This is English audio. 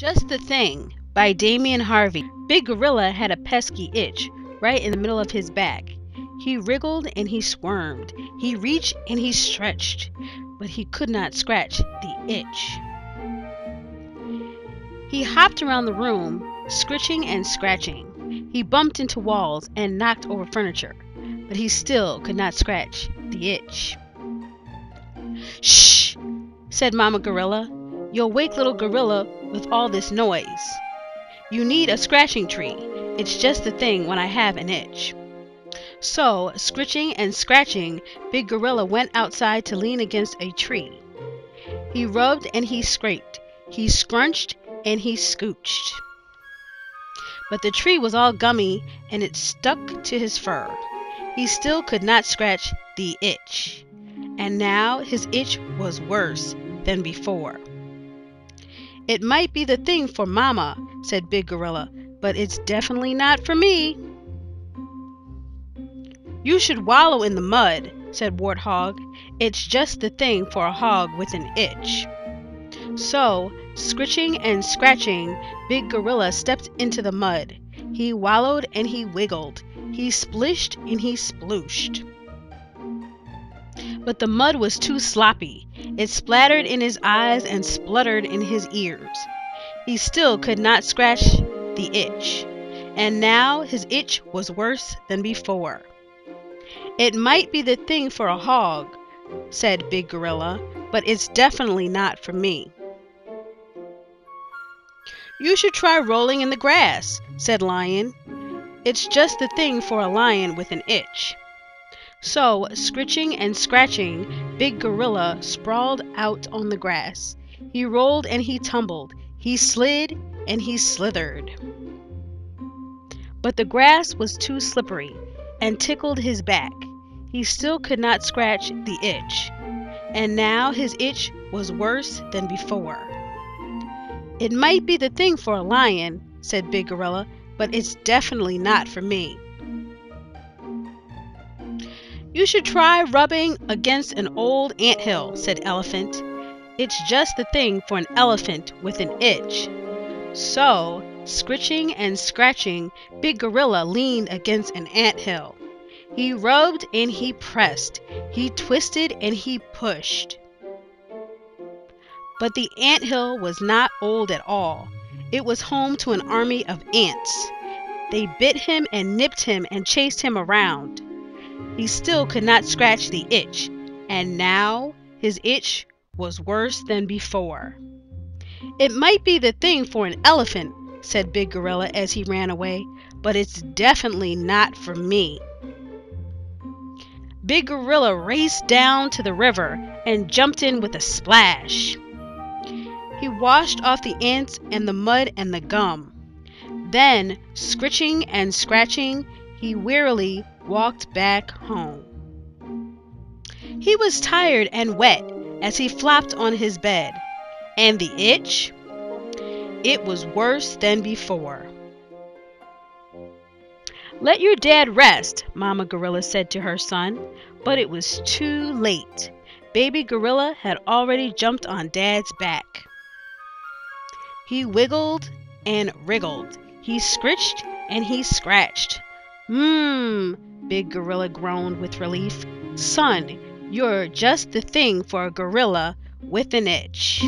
Just the Thing by Damien Harvey. Big Gorilla had a pesky itch right in the middle of his back. He wriggled and he squirmed. He reached and he stretched, but he could not scratch the itch. He hopped around the room, scritching and scratching. He bumped into walls and knocked over furniture, but he still could not scratch the itch. "Shh!" said Mama Gorilla. "You'll wake little gorilla with all this noise. You need a scratching tree. It's just the thing when I have an itch." So, scritching and scratching, Big Gorilla went outside to lean against a tree. He rubbed and he scraped. He scrunched and he scooched. But the tree was all gummy and it stuck to his fur. He still could not scratch the itch. And now his itch was worse than before. "It might be the thing for Mama," said Big Gorilla, "but it's definitely not for me." "You should wallow in the mud," said Warthog. "It's just the thing for a hog with an itch." So, scritching and scratching, Big Gorilla stepped into the mud. He wallowed and he wiggled. He splished and he splooshed. But the mud was too sloppy. It splattered in his eyes and spluttered in his ears. He still could not scratch the itch. And now his itch was worse than before. "It might be the thing for a hog," said Big Gorilla, "but it's definitely not for me." "You should try rolling in the grass," said Lion. "It's just the thing for a lion with an itch." So, scritching and scratching, Big Gorilla sprawled out on the grass. He rolled and he tumbled. He slid and he slithered. But the grass was too slippery and tickled his back. He still could not scratch the itch. And now his itch was worse than before. "It might be the thing for a lion," said Big Gorilla, "but it's definitely not for me." "You should try rubbing against an old anthill," said Elephant. "It's just the thing for an elephant with an itch." So, scritching and scratching, Big Gorilla leaned against an anthill. He rubbed and he pressed. He twisted and he pushed. But the anthill was not old at all. It was home to an army of ants. They bit him and nipped him and chased him around. He still could not scratch the itch, and now his itch was worse than before. "It might be the thing for an elephant," said Big Gorilla as he ran away, "but it's definitely not for me." Big Gorilla raced down to the river and jumped in with a splash. He washed off the ants and the mud and the gum. Then, scritching and scratching, he wearily walked back home. He was tired and wet as he flopped on his bed. And the itch? It was worse than before. "Let your dad rest," Mama Gorilla said to her son, but it was too late. Baby Gorilla had already jumped on Dad's back. He wiggled and wriggled. He scritched and he scratched. Big Gorilla groaned with relief. "Son, you're just the thing for a gorilla with an itch."